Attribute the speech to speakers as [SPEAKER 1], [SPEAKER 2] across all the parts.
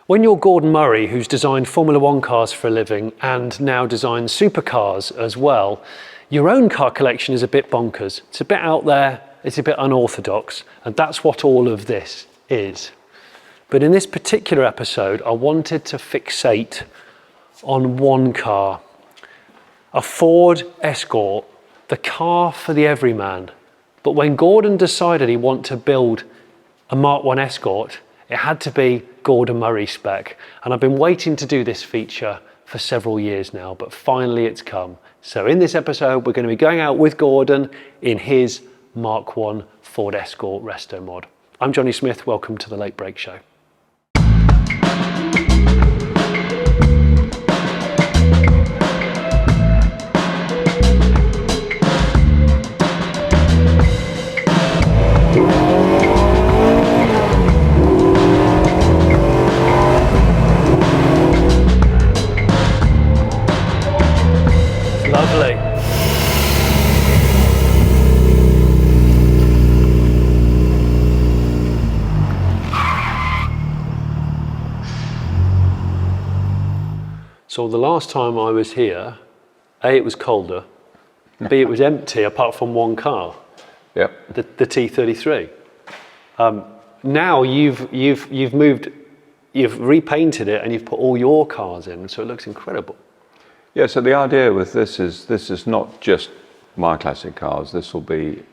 [SPEAKER 1] When you're Gordon Murray, who's designed Formula One cars for a living and now designs supercars as well, your own car collection is a bit bonkers. It's a bit out there, it's a bit unorthodox, and that's what all of this is. But in this particular episode, I wanted to fixate on one car, a Ford Escort, the car for the everyman. But when Gordon decided he wanted to build a Mark I Escort, it had to be Gordon Murray spec. And I've been waiting to do this feature for several years now, but finally it's come. So in this episode, we're going to be going out with Gordon in his Mark I Ford Escort Resto Mod. I'm Johnny Smith, welcome to The Late Break Show. Lovely. So the last time I was here, A, it was colder, B, it was empty apart from one car.
[SPEAKER 2] Yep.
[SPEAKER 1] The T33. Now you've moved, you've repainted it and you've put all your cars in, so it looks incredible.
[SPEAKER 2] Yeah, so the idea with this is not just my classic cars. This will be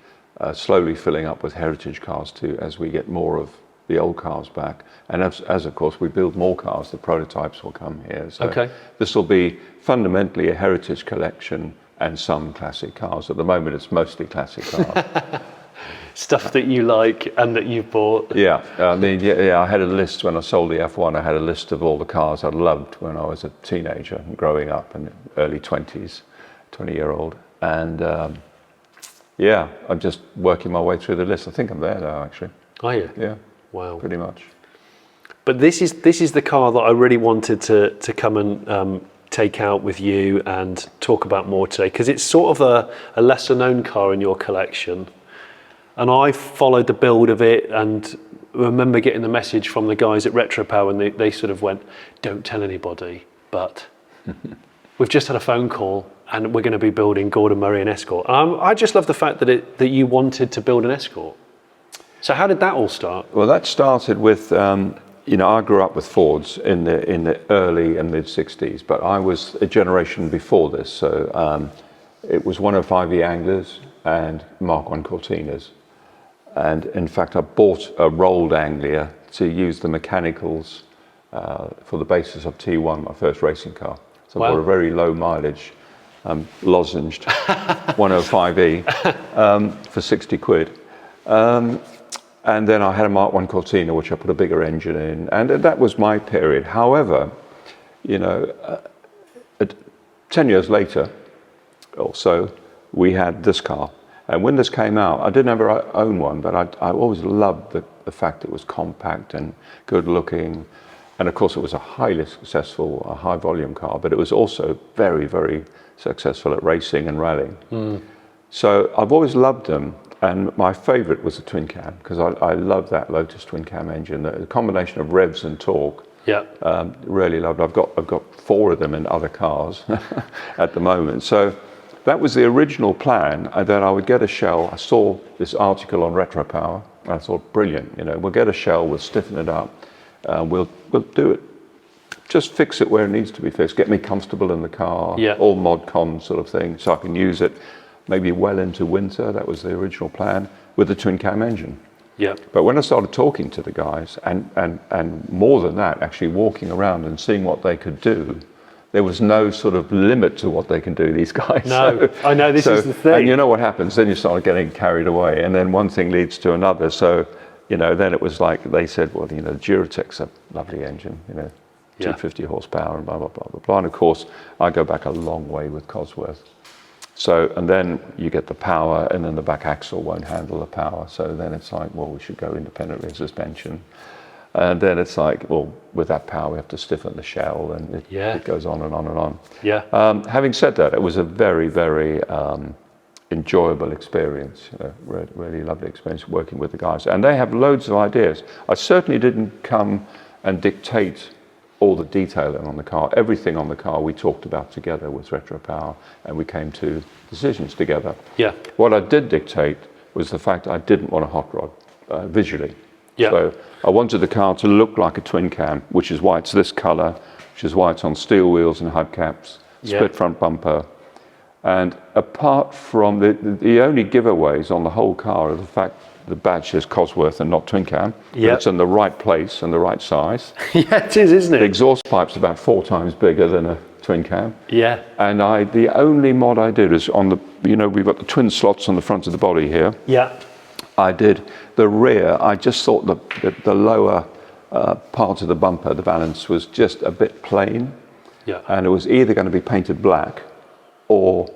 [SPEAKER 2] slowly filling up with heritage cars too, as we get more of the old cars back. And as of course we build more cars, the prototypes will come here. So
[SPEAKER 1] okay.
[SPEAKER 2] This will be fundamentally a heritage collection and some classic cars. At the moment, it's mostly classic cars.
[SPEAKER 1] Stuff that you like and that you've bought.
[SPEAKER 2] Yeah, I mean, yeah, I had a list when I sold the F1. I had a list of all the cars I loved when I was a teenager and growing up in the early 20s, 20-year-old. And yeah, I'm just working my way through the list. I think I'm there now, actually.
[SPEAKER 1] Are you?
[SPEAKER 2] Yeah.
[SPEAKER 1] Wow.
[SPEAKER 2] Pretty much.
[SPEAKER 1] But this is the car that I really wanted to come and take out with you and talk about more today, because it's sort of a lesser known car in your collection. And I followed the build of it and remember getting the message from the guys at RetroPower, and they sort of went, don't tell anybody, but we've just had a phone call and we're going to be building Gordon Murray and Escort. I just love the fact that you wanted to build an Escort. So how did that all start?
[SPEAKER 2] Well, that started with, I grew up with Fords in the early and mid 60s, but I was a generation before this. So it was 105E Anglers and Mark I Cortinas. And in fact, I bought a rolled Anglia to use the mechanicals for the basis of T1, my first racing car. So I bought a very low mileage, lozenged 105E for 60 quid. And then I had a Mark I Cortina, which I put a bigger engine in. And that was my period. However, 10 years later or so, we had this car. And when this came out, I didn't ever own one, but I always loved the fact it was compact and good looking. And of course, it was a highly successful, a high volume car, but it was also very, very successful at racing and rallying. Mm. So I've always loved them. And my favorite was the twin cam, because I love that Lotus twin cam engine. The combination of revs and torque. Yeah. Really loved. I've got 4 of them in other cars at the moment. So that was the original plan, that I would get a shell. I saw this article on RetroPower, and I thought, brilliant, we'll get a shell, we'll stiffen it up, we'll do it, just fix it where it needs to be fixed, get me comfortable in the car, all mod con sort of thing, so I can use it maybe well into winter. That was the original plan, with the twin cam engine. Yeah. But when I started talking to the guys, and more than that, actually walking around and seeing what they could do, there was no sort of limit to what they can do, these guys.
[SPEAKER 1] No, I know, this is the thing.
[SPEAKER 2] And you know what happens, then you start getting carried away, and then one thing leads to another. So, then it was like, they said, well, Duratec's a lovely engine, 250 horsepower and blah, blah, blah, blah, blah. And of course, I go back a long way with Cosworth. So, and then you get the power, and then the back axle won't handle the power. So then it's like, well, we should go independently in suspension. And then it's like, well, with that power, we have to stiffen the shell, and it goes on and on and on. Yeah. Having said that, it was a very, very enjoyable experience. Really lovely experience working with the guys, and they have loads of ideas. I certainly didn't come and dictate all the detailing on the car, everything on the car we talked about together with Retro Power, and we came to decisions together.
[SPEAKER 1] Yeah.
[SPEAKER 2] What I did dictate was the fact I didn't want a hot rod visually.
[SPEAKER 1] Yeah.
[SPEAKER 2] So I wanted the car to look like a twin cam, which is why it's this colour, which is why it's on steel wheels and hubcaps, split front bumper. And apart from the only giveaways on the whole car are the fact the badge says Cosworth and not twin cam.
[SPEAKER 1] Yeah.
[SPEAKER 2] It's in the right place and the right size.
[SPEAKER 1] Yeah, it is, isn't
[SPEAKER 2] The
[SPEAKER 1] it?
[SPEAKER 2] exhaust pipe's about 4 times bigger than a twin cam.
[SPEAKER 1] Yeah.
[SPEAKER 2] And the only mod I did is on the, we've got the twin slots on the front of the body here.
[SPEAKER 1] Yeah.
[SPEAKER 2] I did the rear. I just thought the lower part of the bumper, the valance, was just a bit plain.
[SPEAKER 1] Yeah.
[SPEAKER 2] And it was either going to be painted black, or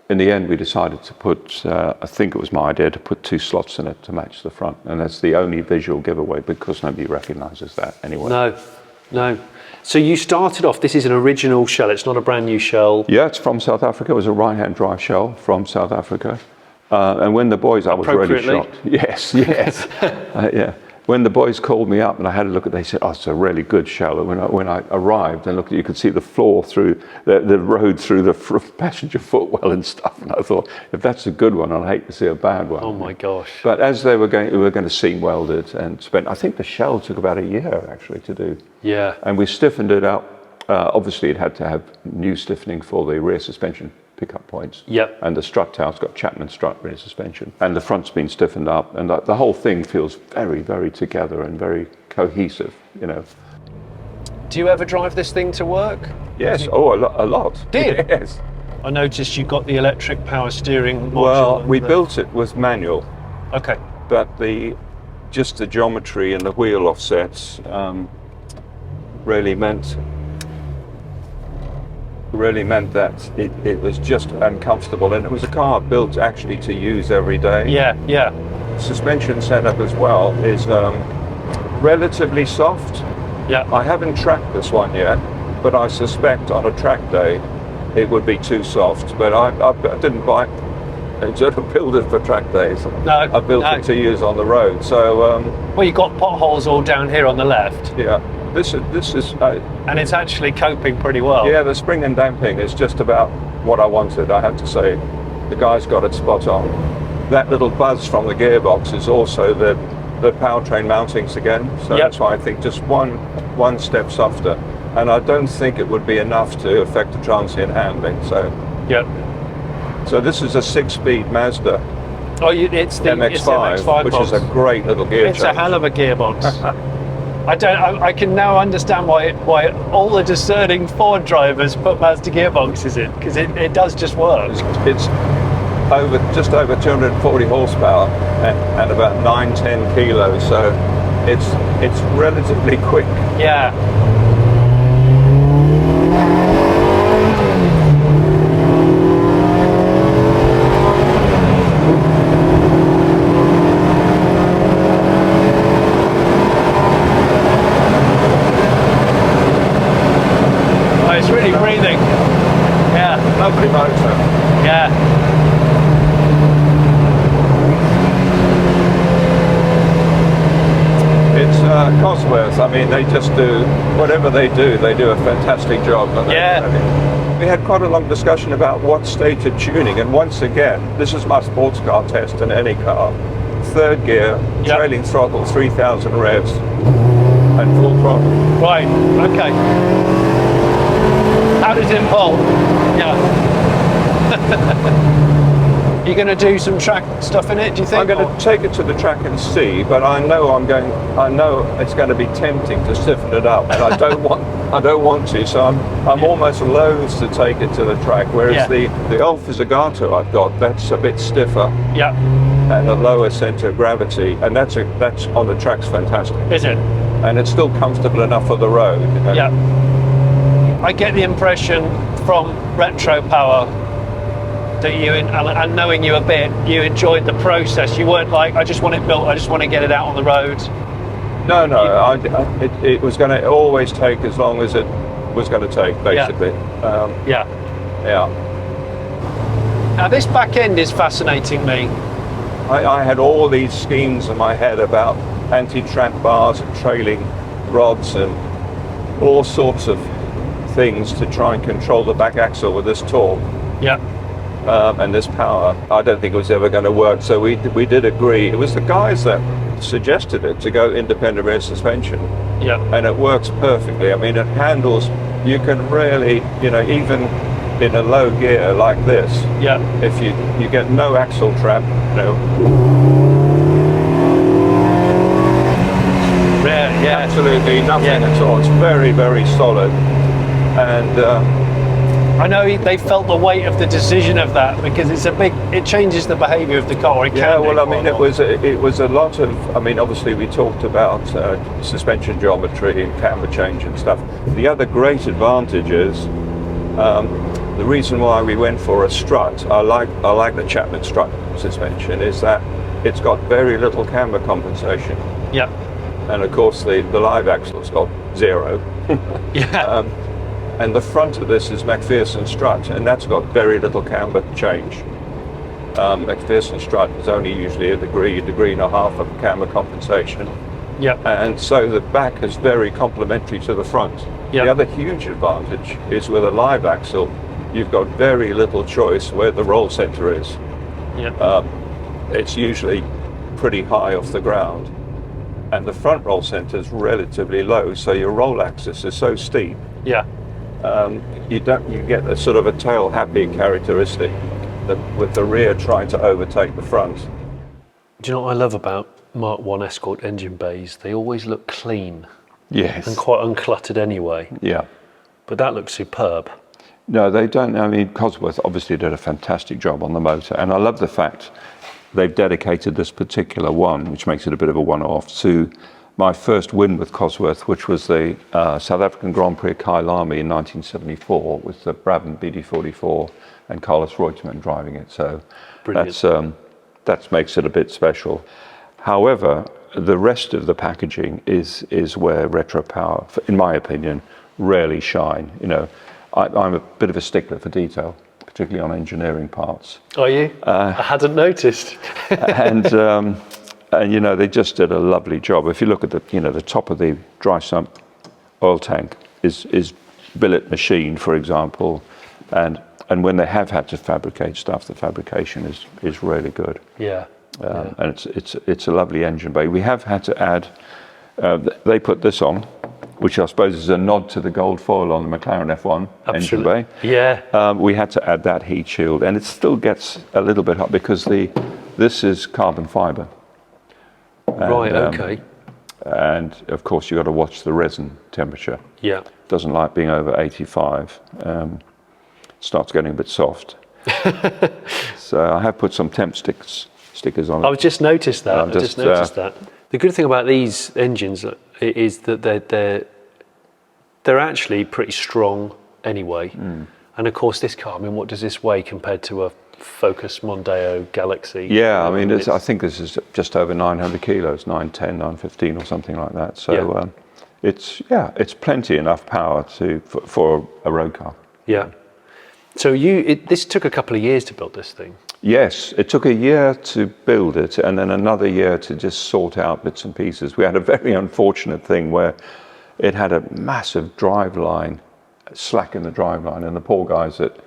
[SPEAKER 2] in the end we decided to put, I think it was my idea, to put 2 slots in it to match the front. And that's the only visual giveaway, because nobody recognises that anyway.
[SPEAKER 1] No. So you started off, this is an original shell, it's not a brand new shell.
[SPEAKER 2] Yeah, it's from South Africa. It was a right-hand drive shell from South Africa. And when the boys, I was really shocked. Yes. Yeah. When the boys called me up and I had a look at it, they said, "Oh, it's a really good shell." And when I arrived and looked, you could see the floor through the road through the passenger footwell and stuff. And I thought, if that's a good one, I'd hate to see a bad one.
[SPEAKER 1] Oh my gosh.
[SPEAKER 2] But as we were going to seam weld it and spend, I think the shell took about a year actually to do.
[SPEAKER 1] Yeah.
[SPEAKER 2] And we stiffened it up. Obviously, it had to have new stiffening for the rear suspension pickup points.
[SPEAKER 1] Yep.
[SPEAKER 2] And the strut tower's got Chapman strut rear suspension. And the front's been stiffened up. And the whole thing feels very, very together and very cohesive,
[SPEAKER 1] Do you ever drive this thing to work?
[SPEAKER 2] Yes, a lot.
[SPEAKER 1] Do you?
[SPEAKER 2] Yes.
[SPEAKER 1] I noticed you got the electric power steering module.
[SPEAKER 2] Well,
[SPEAKER 1] and
[SPEAKER 2] we built it with manual,
[SPEAKER 1] Okay.
[SPEAKER 2] but just the geometry and the wheel offsets really meant that it was just uncomfortable, and it was a car built actually to use every day.
[SPEAKER 1] Yeah.
[SPEAKER 2] Suspension setup as well is relatively soft.
[SPEAKER 1] Yeah.
[SPEAKER 2] I haven't tracked this one yet, but I suspect on a track day it would be too soft. But I didn't buy and sort of build it for track days.
[SPEAKER 1] No,
[SPEAKER 2] I built it to use on the road. So
[SPEAKER 1] well, you've got potholes all down here on the left.
[SPEAKER 2] yeah, this is
[SPEAKER 1] And it's actually coping pretty well.
[SPEAKER 2] yeah, the spring and damping is just about what I wanted, I have to say. The guys got it spot on. That little buzz from the gearbox is also the powertrain mountings again. So
[SPEAKER 1] Yep.
[SPEAKER 2] that's why I think just one step softer. And I don't think it would be enough to affect the transient handling. So this is a 6-speed Mazda
[SPEAKER 1] Oh, it's the
[SPEAKER 2] MX-5,
[SPEAKER 1] it's the MX-5
[SPEAKER 2] which
[SPEAKER 1] box.
[SPEAKER 2] is a great little gear
[SPEAKER 1] It's
[SPEAKER 2] change.
[SPEAKER 1] a hell of a gearbox. I can now understand why all the discerning Ford drivers put Mazda gearboxes in, because it does just work.
[SPEAKER 2] It's just over 240 horsepower and about 9-10 kilos, so it's relatively quick.
[SPEAKER 1] Yeah. Oh, it's really breathing. Yeah.
[SPEAKER 2] Lovely motor.
[SPEAKER 1] Yeah.
[SPEAKER 2] It's Cosworth. I mean, they just do whatever they do a fantastic job. don't they?
[SPEAKER 1] Yeah.
[SPEAKER 2] I mean, we had quite a long discussion about what state of tuning, and once again, this is my sports car test in any car. 3rd gear,
[SPEAKER 1] Yep.
[SPEAKER 2] trailing throttle, 3,000 revs, and full throttle.
[SPEAKER 1] Right. Okay. How does it pull? Yeah. You going to do some track stuff in it, do you think?
[SPEAKER 2] I'm going to take it to the track and see, but I know it's going to be tempting to stiffen it up, and I don't want to. So I'm almost loath to take it to the track. Whereas
[SPEAKER 1] Yeah.
[SPEAKER 2] the Alfa Zagato I've got, that's a bit stiffer
[SPEAKER 1] Yeah.
[SPEAKER 2] and a lower centre of gravity, and that's on the track's fantastic,
[SPEAKER 1] Is it?
[SPEAKER 2] and it's still comfortable enough for the road.
[SPEAKER 1] Yeah. I get the impression from Retro Power that and knowing you a bit, you enjoyed the process. You weren't like, I just want it built, I just want to get it out on the road.
[SPEAKER 2] No, it was going to always take as long as it was going to take, basically.
[SPEAKER 1] Yeah.
[SPEAKER 2] Yeah.
[SPEAKER 1] Now this back end is fascinating me.
[SPEAKER 2] I had all these schemes in my head about anti-trap bars and trailing rods and all sorts of things to try and control the back axle with this torque
[SPEAKER 1] Yeah.
[SPEAKER 2] and this power. I don't think it was ever going to work. So we did agree. It was the guys that suggested it to go independent rear suspension,
[SPEAKER 1] Yeah.
[SPEAKER 2] and it works perfectly. I mean, it handles. You can really, even in a low gear like this,
[SPEAKER 1] Yeah.
[SPEAKER 2] if you get no axle trap,
[SPEAKER 1] Yeah.
[SPEAKER 2] absolutely nothing
[SPEAKER 1] Yeah.
[SPEAKER 2] at all. It's very, very solid. And
[SPEAKER 1] I know they felt the weight of the decision of that because it changes the behaviour of the car.
[SPEAKER 2] it was a lot of. I mean, obviously we talked about suspension geometry and camber change and stuff. The other great advantage is the reason why we went for a strut. I like the Chapman strut suspension is that it's got very little camber compensation.
[SPEAKER 1] Yeah.
[SPEAKER 2] And of course the live axle's got zero.
[SPEAKER 1] Yeah.
[SPEAKER 2] And the front of this is McPherson strut, and that's got very little camber change. McPherson strut is only usually a degree and a half of camber compensation.
[SPEAKER 1] Yeah.
[SPEAKER 2] And so the back is very complementary to the front.
[SPEAKER 1] Yeah.
[SPEAKER 2] The other huge advantage is with a live axle, you've got very little choice where the roll center is.
[SPEAKER 1] Yeah.
[SPEAKER 2] It's usually pretty high off the ground, and the front roll center is relatively low, so your roll axis is so steep.
[SPEAKER 1] Yeah.
[SPEAKER 2] You get a sort of a tail happy characteristic with the rear trying to overtake the front.
[SPEAKER 1] Do you know what I love about Mark 1 Escort engine bays? They always look clean
[SPEAKER 2] Yes.
[SPEAKER 1] and quite uncluttered anyway.
[SPEAKER 2] Yeah.
[SPEAKER 1] But that looks superb.
[SPEAKER 2] No, they don't. I mean, Cosworth obviously did a fantastic job on the motor, and I love the fact they've dedicated this particular one, which makes it a bit of a one-off, to my first win with Cosworth, which was the South African Grand Prix at Kyalami in 1974 with the Brabham BD44 and Carlos Reutemann driving it. So
[SPEAKER 1] Brilliant.
[SPEAKER 2] that makes it a bit special. However, the rest of the packaging is where Retro Power, in my opinion, rarely shine. I'm a bit of a stickler for detail, particularly on engineering parts.
[SPEAKER 1] Are you? I hadn't noticed.
[SPEAKER 2] And they just did a lovely job. If you look at the top of the dry sump oil tank is billet machined, for example, and when they have had to fabricate stuff, the fabrication is really good.
[SPEAKER 1] Yeah.
[SPEAKER 2] And it's a lovely engine bay. We have had to add. They put this on, which I suppose is a nod to the gold foil on the McLaren F1 engine bay.
[SPEAKER 1] Yeah.
[SPEAKER 2] We had to add that heat shield, and it still gets a little bit hot because this is carbon fibre.
[SPEAKER 1] Right. Okay.
[SPEAKER 2] And of course, you've got to watch the resin temperature.
[SPEAKER 1] Yeah.
[SPEAKER 2] Doesn't like being over 85. Starts getting a bit soft. So I have put some temp stickers on it.
[SPEAKER 1] I've just noticed that.
[SPEAKER 2] I just noticed
[SPEAKER 1] that. The good thing about these engines is that they're actually pretty strong anyway. And of course, this car. I mean, what does this weigh compared to a Focus Mondeo Galaxy?
[SPEAKER 2] Yeah, I mean, I think this is just over 900 kilos, 910, 915 or something like that. So it's plenty enough power for a road car.
[SPEAKER 1] Yeah. So this took a couple of years to build this thing.
[SPEAKER 2] Yes, it took a year to build it and then another year to just sort out bits and pieces. We had a very unfortunate thing where it had a massive drive line, slack in the drive line, and the poor guys at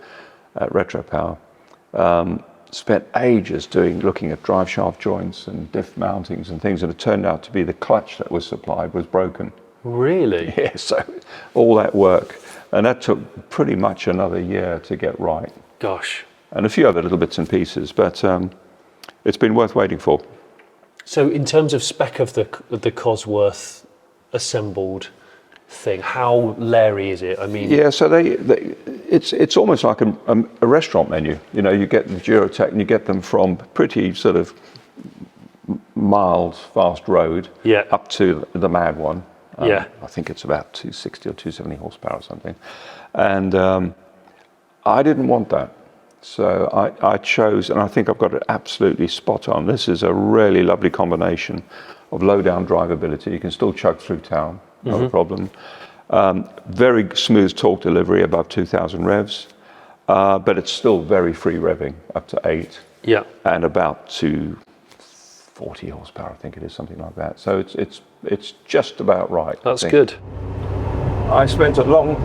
[SPEAKER 2] Retro Power spent ages looking at drive shaft joints and diff mountings and things, and it turned out to be the clutch that was supplied was broken.
[SPEAKER 1] Really?
[SPEAKER 2] Yeah, so all that work, and that took pretty much another year to get right.
[SPEAKER 1] Gosh.
[SPEAKER 2] And a few other little bits and pieces, but it's been worth waiting for.
[SPEAKER 1] So in terms of spec of the Cosworth assembled thing, how leery is it? I mean,
[SPEAKER 2] yeah. So it's almost like a restaurant menu. You get the Durotech, and you get them from pretty sort of mild, fast road, up to the mad one. I think it's about 260 or 270 horsepower or something. And I didn't want that. So I chose, and I think I've got it absolutely spot on. This is a really lovely combination of low down drivability. You can still chug through town, not a problem. Very smooth torque delivery above 2,000 revs, but it's still very free revving up to 8.
[SPEAKER 1] Yeah.
[SPEAKER 2] And about 240 horsepower, I think it is, something like that. So it's just about right.
[SPEAKER 1] That's good.
[SPEAKER 2] I spent a long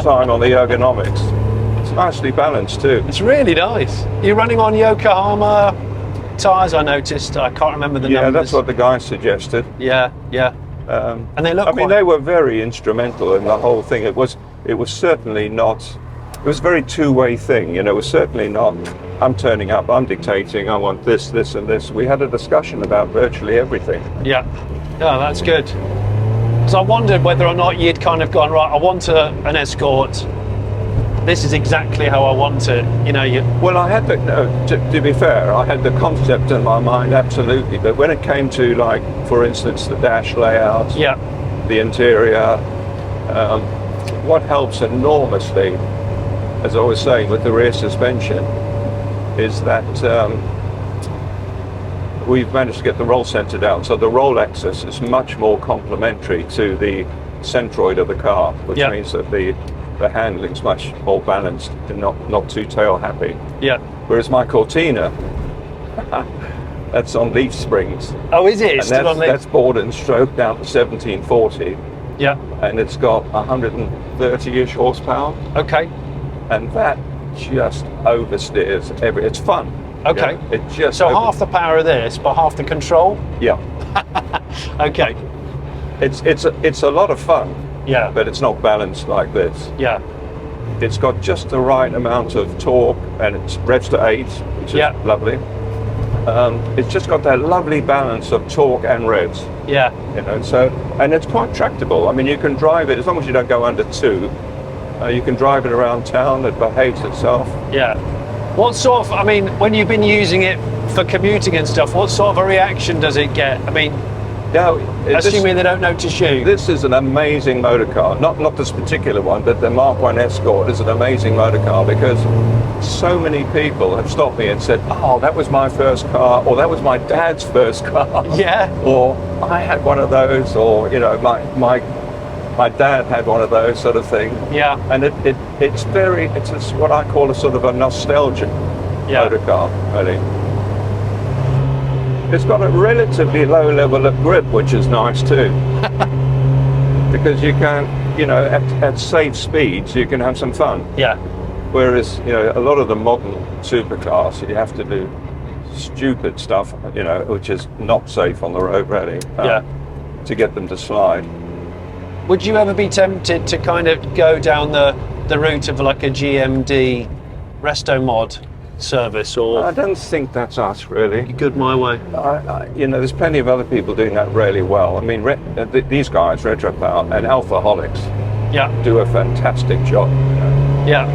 [SPEAKER 2] time on the ergonomics. It's nicely balanced too.
[SPEAKER 1] It's really nice. You're running on Yokohama tyres, I noticed. I can't remember the numbers.
[SPEAKER 2] Yeah, that's what the guy suggested.
[SPEAKER 1] Yeah. And they look
[SPEAKER 2] I mean, they were very instrumental in the whole thing. It was certainly not. It was a very two-way thing. You know, it was certainly not. I'm turning up. I'm dictating. I want this, this, and this. We had a discussion about virtually everything.
[SPEAKER 1] Yeah. Oh, that's good. So I wondered whether or not you'd kind of gone, right, I want an Escort. This is exactly how I want it. You know,
[SPEAKER 2] Well, I had to be fair, I had the concept in my mind, absolutely. But when it came to, like, for instance, the dash layout, the interior, what helps enormously, as I was saying, with the rear suspension, is that we've managed to get the roll center down. So the roll axis is much more complementary to the centroid of the car, which means that the handling's much more balanced and not too tail happy.
[SPEAKER 1] Yeah.
[SPEAKER 2] Whereas my Cortina, that's on leaf springs.
[SPEAKER 1] Oh, is it? It's
[SPEAKER 2] And
[SPEAKER 1] still on
[SPEAKER 2] that's bored and stroked down to 1740,
[SPEAKER 1] Yeah.
[SPEAKER 2] and it's got 130-ish horsepower,
[SPEAKER 1] Okay.
[SPEAKER 2] and that just oversteers it's fun.
[SPEAKER 1] Okay.
[SPEAKER 2] You know, it just
[SPEAKER 1] So half the power of this, but half the control?
[SPEAKER 2] Yeah.
[SPEAKER 1] Okay.
[SPEAKER 2] It's a lot of fun,
[SPEAKER 1] Yeah.
[SPEAKER 2] but it's not balanced like this.
[SPEAKER 1] Yeah.
[SPEAKER 2] It's got just the right amount of torque, and it revs to 8, which is lovely. It's just got that lovely balance of torque and revs.
[SPEAKER 1] Yeah.
[SPEAKER 2] You know, so, and it's quite tractable. I mean, you can drive it as long as you don't go under 2. You can drive it around town. It behaves itself.
[SPEAKER 1] Yeah. What sort of, I mean, when you've been using it for commuting and stuff, what sort of a reaction does it get? I mean, assuming they don't notice you.
[SPEAKER 2] This is an amazing motor car. Not this particular one, but the Mark 1 Escort is an amazing motor car, because so many people have stopped me and said, oh, that was my first car, or that was my dad's first car.
[SPEAKER 1] Yeah.
[SPEAKER 2] Or I had one of those, or, you know, my dad had one of those, sort of thing.
[SPEAKER 1] Yeah.
[SPEAKER 2] And it's what I call a sort of a nostalgia motor car, really. It's got a relatively low level of grip, which is nice too. Because you can, you know, at safe speeds, you can have some fun.
[SPEAKER 1] Yeah.
[SPEAKER 2] Whereas, you know, a lot of the modern supercars, you have to do stupid stuff, you know, which is not safe on the road, really, to get them to slide.
[SPEAKER 1] Would you ever be tempted to kind of go down the route of like a GMD resto mod service, or?
[SPEAKER 2] I don't think that's us, really.
[SPEAKER 1] Good my way.
[SPEAKER 2] You know, there's plenty of other people doing that really well. I mean, these guys, Retropower and Alphaholics, do a fantastic job. You know?
[SPEAKER 1] Yeah.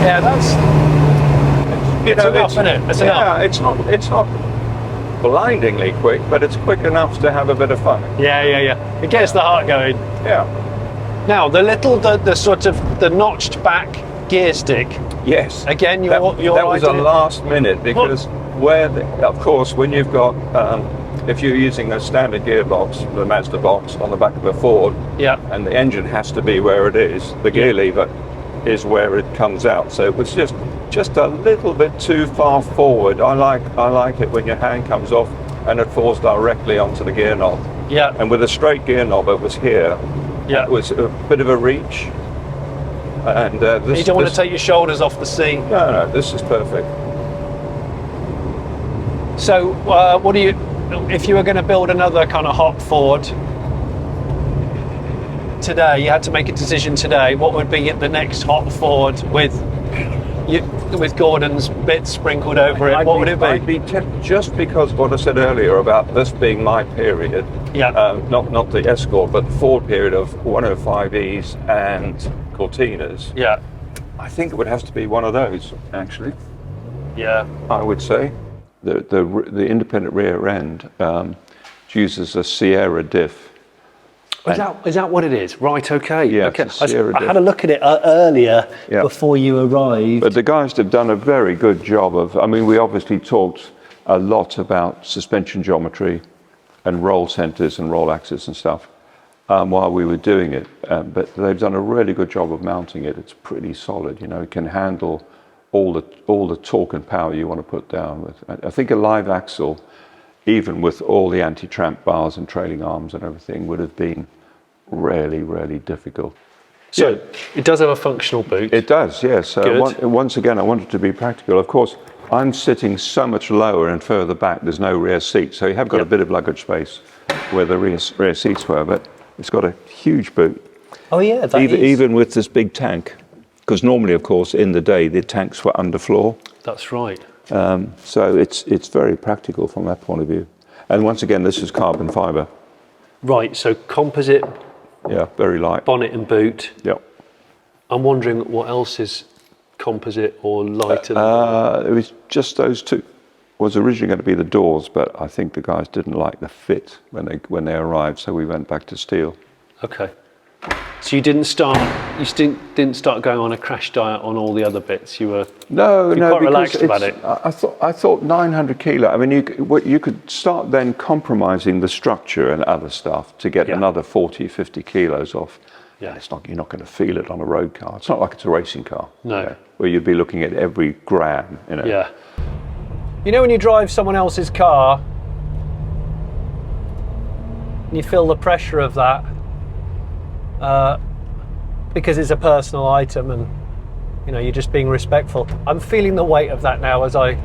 [SPEAKER 1] Yeah, that's enough, isn't it? It's enough.
[SPEAKER 2] It's not blindingly quick, but it's quick enough to have a bit of fun.
[SPEAKER 1] Yeah. It gets the heart going.
[SPEAKER 2] Yeah.
[SPEAKER 1] Now, the sort of the notched back gear stick.
[SPEAKER 2] Yes.
[SPEAKER 1] Again,
[SPEAKER 2] that was a last minute, because of course, when you've got, if you're using a standard gearbox, the Mazda box on the back of a Ford, and the engine has to be where it is, the gear lever is where it comes out. So it was just a little bit too far forward. I like it when your hand comes off and it falls directly onto the gear knob.
[SPEAKER 1] Yeah.
[SPEAKER 2] And with a straight gear knob, it was here.
[SPEAKER 1] Yeah.
[SPEAKER 2] It was a bit of a reach. And
[SPEAKER 1] you don't want to take your shoulders off the seat.
[SPEAKER 2] No, this is perfect.
[SPEAKER 1] So, what do you? If you were going to build another kind of hot Ford today, you had to make a decision today. What would be the next hot Ford with Gordon's bits sprinkled over it? What would it be?
[SPEAKER 2] I'd be just because of what I said earlier about this being my period.
[SPEAKER 1] Yeah.
[SPEAKER 2] Not the Escort, but the Ford period of 105Es and Cortinas.
[SPEAKER 1] Yeah.
[SPEAKER 2] I think it would have to be one of those, actually.
[SPEAKER 1] Yeah.
[SPEAKER 2] I would say the independent rear end uses a Sierra diff.
[SPEAKER 1] Is that what it is? Right, okay.
[SPEAKER 2] Yeah,
[SPEAKER 1] okay.
[SPEAKER 2] I
[SPEAKER 1] had a look at it earlier before you arrived.
[SPEAKER 2] But the guys have done a very good job of, I mean, we obviously talked a lot about suspension geometry and roll centers and roll axis and stuff. while we were doing it. But they've done a really good job of mounting it. It's pretty solid. You know, it can handle all the torque and power you want to put down with. I think a live axle, even with all the anti-tramp bars and trailing arms and everything, would have been really, really difficult.
[SPEAKER 1] So it does have a functional boot.
[SPEAKER 2] It does, yes.
[SPEAKER 1] Good.
[SPEAKER 2] Once again, I wanted to be practical. Of course, I'm sitting so much lower and further back, there's no rear seat. So you have got a bit of luggage space where the rear seats were, but it's got a huge boot.
[SPEAKER 1] Oh yeah, that
[SPEAKER 2] Even with this big tank. Because normally, of course, in the day, the tanks were underfloor.
[SPEAKER 1] That's right.
[SPEAKER 2] So it's very practical from that point of view. And once again, this is carbon fibre.
[SPEAKER 1] Right, so composite
[SPEAKER 2] Yeah, very light.
[SPEAKER 1] bonnet and boot.
[SPEAKER 2] Yeah.
[SPEAKER 1] I'm wondering what else is composite or lighter than
[SPEAKER 2] It was just those two. Was originally going to be the doors, but I think the guys didn't like the fit when they arrived, so we went back to steel.
[SPEAKER 1] Okay. So you didn't start going on a crash diet on all the other bits. You were
[SPEAKER 2] No,
[SPEAKER 1] quite
[SPEAKER 2] because
[SPEAKER 1] relaxed about it.
[SPEAKER 2] I thought 900 kilo. I mean, you could start then compromising the structure and other stuff to get another 40, 50 kilos off.
[SPEAKER 1] Yeah.
[SPEAKER 2] You're not going to feel it on a road car. It's not like it's a racing car.
[SPEAKER 1] No.
[SPEAKER 2] You know, where you'd be looking at every gram. You know.
[SPEAKER 1] Yeah. You know when you drive someone else's car, and you feel the pressure of that, because it's a personal item, and you know you're just being respectful. I'm feeling the weight of that now as I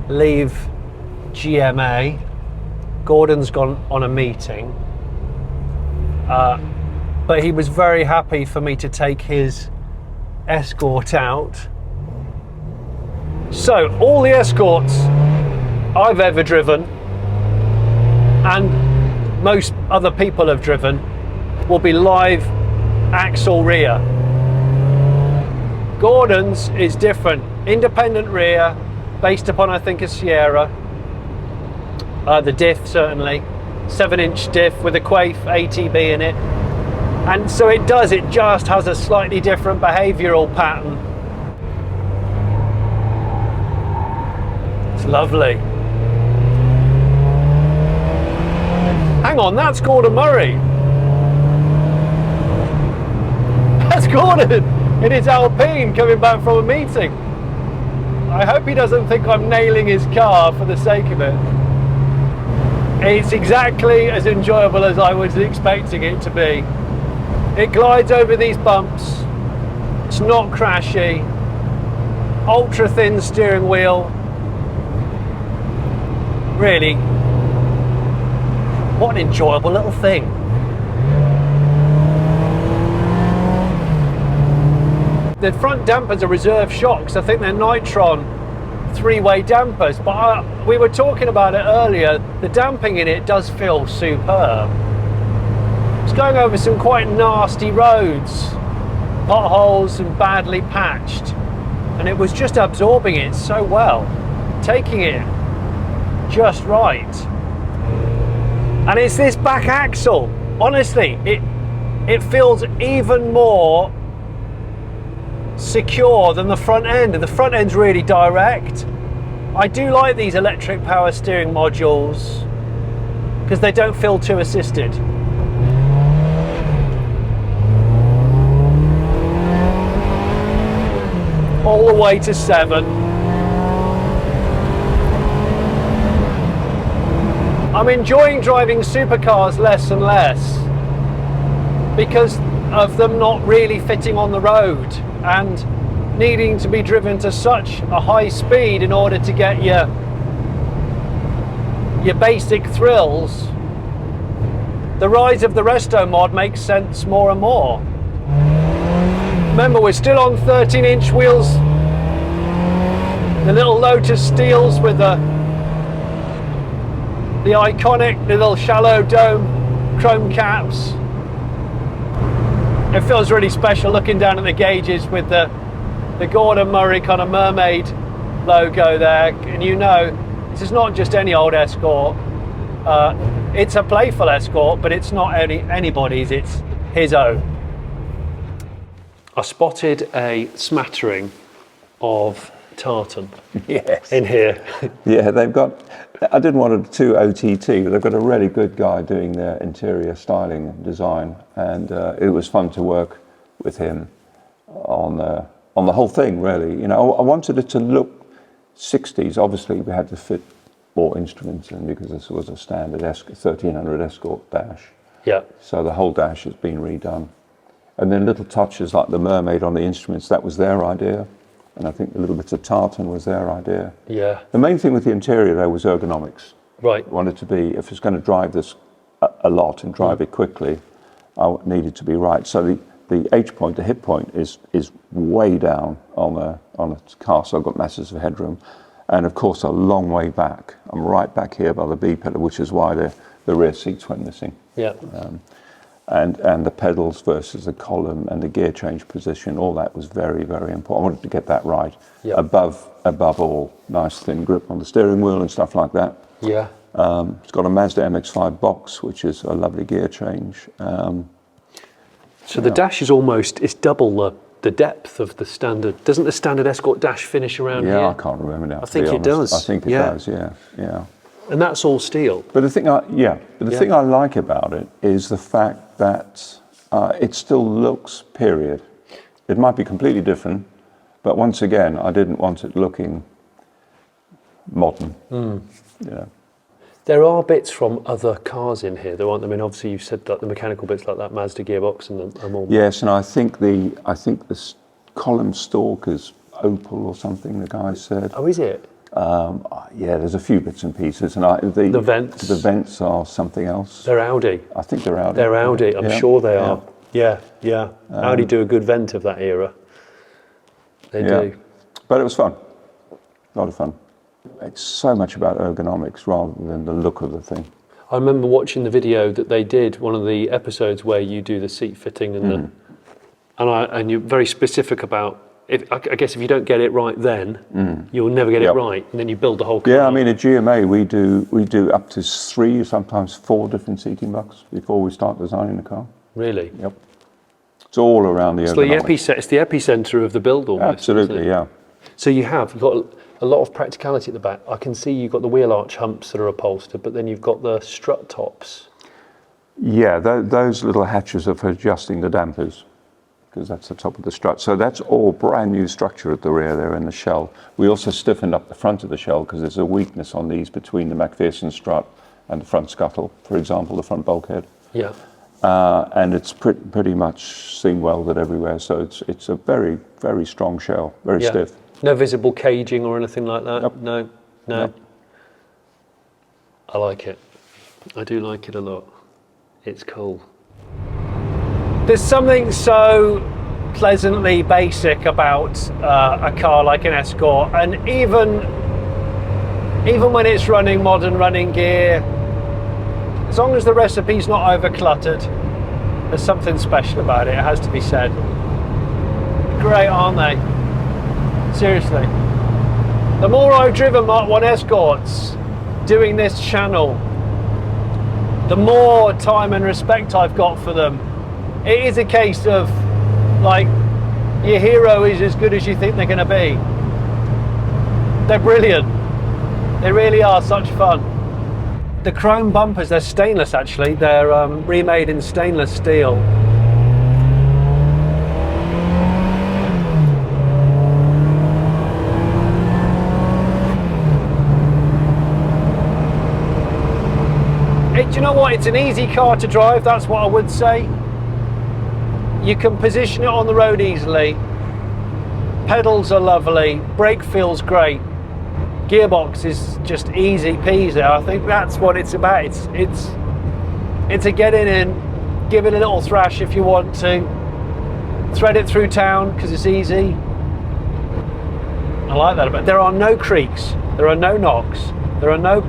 [SPEAKER 1] leave GMA. Gordon's gone on a meeting, but he was very happy for me to take his Escort out. So all the Escorts I've ever driven, and most other people have driven, will be live axle rear. Gordon's is different. Independent rear, based upon I think a Sierra. The diff certainly. 7-inch diff with a Quaife ATB in it. And so it just has a slightly different behavioural pattern. It's lovely. Hang on, that's Gordon Murray. That's Gordon in his Alpine coming back from a meeting. I hope he doesn't think I'm nailing his car for the sake of it. It's exactly as enjoyable as I was expecting it to be. It glides over these bumps. It's not crashy. Ultra thin steering wheel. Really, what an enjoyable little thing. The front dampers are reserve shocks. I think they're Nitron 3-way dampers, but we were talking about it earlier. The damping in it does feel superb. It's going over some quite nasty roads, potholes and badly patched, and it was just absorbing it so well, taking it just right. And it's this back axle, honestly, it feels even more secure than the front end, and the front end's really direct. I do like these electric power steering modules because they don't feel too assisted. All the way to 7. I'm enjoying driving supercars less and less because of them not really fitting on the road and needing to be driven to such a high speed in order to get your basic thrills. The rise of the Resto mod makes sense more and more. Remember, we're still on 13-inch wheels, the little Lotus Steels with the iconic little shallow dome chrome caps. It feels really special looking down at the gauges with the Gordon Murray kind of mermaid logo there, and you know this is not just any old Escort. It's a playful Escort, but it's not anybody's, it's his own. I spotted a smattering of tartan
[SPEAKER 2] Yes.
[SPEAKER 1] in here.
[SPEAKER 2] Yeah, they've got. I didn't want it too OTT. They've got a really good guy doing their interior styling and design, and it was fun to work with him on the whole thing. Really, you know, I wanted it to look 60s. Obviously, we had to fit more instruments in because this was a standard 1300 Escort dash.
[SPEAKER 1] Yeah.
[SPEAKER 2] So the whole dash has been redone, and then little touches like the mermaid on the instruments. That was their idea. And I think the little bits of tartan was their idea.
[SPEAKER 1] Yeah.
[SPEAKER 2] The main thing with the interior, though, was ergonomics.
[SPEAKER 1] Right.
[SPEAKER 2] I wanted to be, if it's going to drive this a lot and drive it quickly, I needed to be right. So the H point, the hip point, is way down on a car, so I've got masses of headroom. And of course, a long way back. I'm right back here by the B pedal, which is why the rear seats went missing.
[SPEAKER 1] Yeah.
[SPEAKER 2] And the pedals versus the column and the gear change position, all that was very, very important. I wanted to get that right.
[SPEAKER 1] Yeah.
[SPEAKER 2] Above all, nice thin grip on the steering wheel and stuff like that.
[SPEAKER 1] Yeah.
[SPEAKER 2] It's got a Mazda MX-5 box, which is a lovely gear change.
[SPEAKER 1] So the dash is almost, it's double the depth of the standard. Doesn't the standard Escort dash finish around here?
[SPEAKER 2] Yeah, I can't remember now.
[SPEAKER 1] I think it does.
[SPEAKER 2] I think it does, yeah.
[SPEAKER 1] And that's all steel.
[SPEAKER 2] But the thing I like about it is the fact that it still looks period. It might be completely different, but once again, I didn't want it looking modern. You know.
[SPEAKER 1] There are bits from other cars in here, though, aren't there? I mean, obviously you've said that the mechanical bits like that Mazda gearbox and all.
[SPEAKER 2] Yes, and I think the column stalk is Opel or something. The guy said.
[SPEAKER 1] Oh, is it?
[SPEAKER 2] Yeah, there's a few bits and pieces, and
[SPEAKER 1] The vents.
[SPEAKER 2] The vents are something else.
[SPEAKER 1] They're Audi.
[SPEAKER 2] I think they're Audi.
[SPEAKER 1] They're Audi. I'm
[SPEAKER 2] Yeah,
[SPEAKER 1] sure they
[SPEAKER 2] yeah.
[SPEAKER 1] are. Yeah. Audi do a good vent of that era. They do.
[SPEAKER 2] But it was fun. A lot of fun. It's so much about ergonomics rather than the look of the thing.
[SPEAKER 1] I remember watching the video that they did, one of the episodes where you do the seat fitting and and you're very specific about. I guess if you don't get it right then, you'll never get it right, and then you build the whole car.
[SPEAKER 2] Yeah, I mean at GMA we do up to 3, sometimes 4 different seating bucks before we start designing the car.
[SPEAKER 1] Really?
[SPEAKER 2] Yep. It's all around the ergonomics.
[SPEAKER 1] It's the epicenter of the build almost.
[SPEAKER 2] Absolutely, yeah.
[SPEAKER 1] So you've got a lot of practicality at the back. I can see you've got the wheel arch humps that are upholstered, but then you've got the strut tops.
[SPEAKER 2] Yeah, those little hatches are for adjusting the dampers, because that's the top of the strut. So that's all brand new structure at the rear there in the shell. We also stiffened up the front of the shell because there's a weakness on these between the McPherson strut and the front scuttle, for example, the front bulkhead.
[SPEAKER 1] Yeah.
[SPEAKER 2] And it's pretty much seam welded everywhere. So it's a very, very strong shell, very stiff.
[SPEAKER 1] No visible caging or anything like that?
[SPEAKER 2] Nope.
[SPEAKER 1] No.
[SPEAKER 2] Nope.
[SPEAKER 1] I like it. I do like it a lot. It's cool. There's something so pleasantly basic about a car like an Escort, and even when it's running modern running gear, as long as the recipe's not over cluttered, there's something special about it. It has to be said. Great, aren't they? Seriously. The more I've driven Mark 1 Escorts doing this channel, the more time and respect I've got for them. It is a case of, like, your hero is as good as you think they're going to be. They're brilliant. They really are such fun. The chrome bumpers, they're stainless actually. They're remade in stainless steel. Do you know what? It's an easy car to drive, that's what I would say. You can position it on the road easily. Pedals are lovely, brake feels great. Gearbox is just easy peasy. I think that's what it's about. It's a get in and give it a little thrash if you want to. Thread it through town because it's easy. I like that about it. There are no creaks, there are no knocks, there are no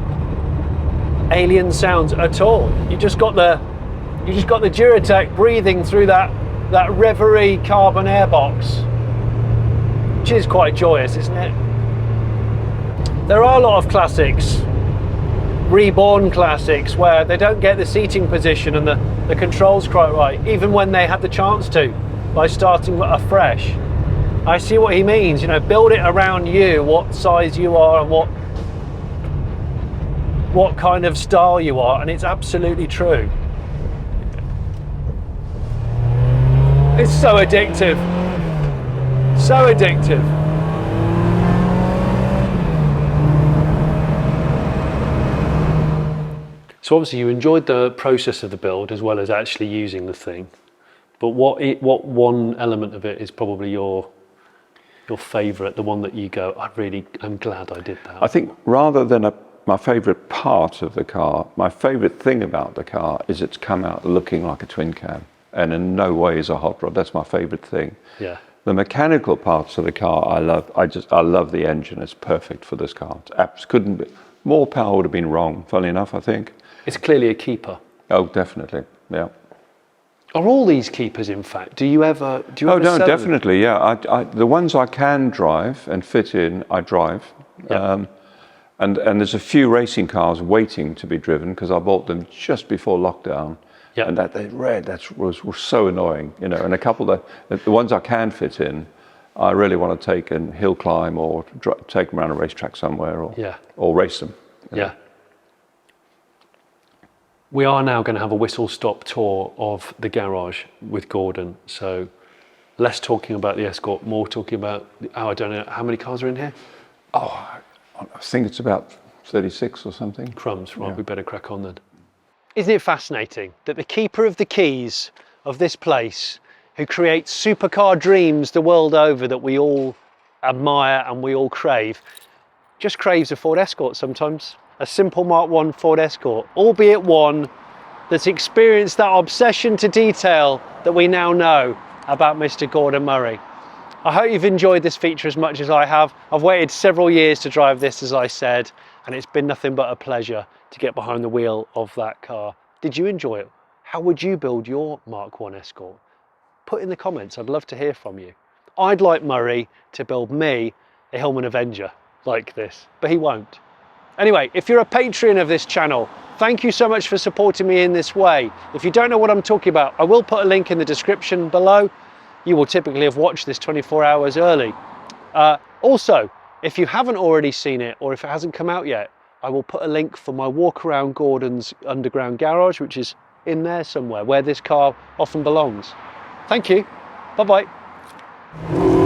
[SPEAKER 1] alien sounds at all. You just got the Duratec breathing through that Reverie carbon airbox, which is quite joyous, isn't it? There are a lot of classics, reborn classics, where they don't get the seating position and the controls quite right, even when they had the chance to, by starting afresh. I see what he means, you know, build it around you, what size you are and what kind of style you are, and it's absolutely true. It's so addictive. So addictive. So obviously you enjoyed the process of the build as well as actually using the thing. But what one element of it is probably your favourite, the one that you go, I'm glad I did that?
[SPEAKER 2] I think rather than my favourite part of the car, my favourite thing about the car is it's come out looking like a twin cam, and in no way is a hot rod. That's my favourite thing.
[SPEAKER 1] Yeah.
[SPEAKER 2] The mechanical parts of the car I love. I love the engine. It's perfect for this car. Couldn't be, more power would have been wrong, funnily enough, I think.
[SPEAKER 1] It's clearly a keeper.
[SPEAKER 2] Oh, definitely, yeah.
[SPEAKER 1] Are all these keepers, in fact? Do you ever
[SPEAKER 2] Oh, no,
[SPEAKER 1] sell
[SPEAKER 2] definitely, yeah. The ones I can drive and fit in, I drive.
[SPEAKER 1] Yeah.
[SPEAKER 2] And there's a few racing cars waiting to be driven because I bought them just before lockdown.
[SPEAKER 1] Yeah.
[SPEAKER 2] And that was so annoying, you know. And a couple of the ones I can fit in, I really want to take and hill climb or take them around a racetrack somewhere or race them. You know.
[SPEAKER 1] Yeah. We are now going to have a whistle-stop tour of the garage with Gordon. So less talking about the Escort, more talking about, I don't know, how many cars are in here?
[SPEAKER 2] Oh, I think it's about 36 or something.
[SPEAKER 1] Crumbs, right,
[SPEAKER 2] Yeah.
[SPEAKER 1] we better crack on then. Isn't it fascinating that the keeper of the keys of this place, who creates supercar dreams the world over that we all admire and we all crave, just craves a Ford Escort sometimes? A simple Mark I Ford Escort, albeit one that's experienced that obsession to detail that we now know about Mr. Gordon Murray. I hope you've enjoyed this feature as much as I have. I've waited several years to drive this, as I said, and it's been nothing but a pleasure to get behind the wheel of that car. Did you enjoy it? How would you build your Mark I Escort? Put in the comments, I'd love to hear from you. I'd like Murray to build me a Hillman Avenger like this, but he won't. Anyway, if you're a patron of this channel, thank you so much for supporting me in this way. If you don't know what I'm talking about, I will put a link in the description below. You will typically have watched this 24 hours early. Also, if you haven't already seen it, or if it hasn't come out yet, I will put a link for my walk around Gordon's underground garage, which is in there somewhere, where this car often belongs. Thank you. Bye-bye.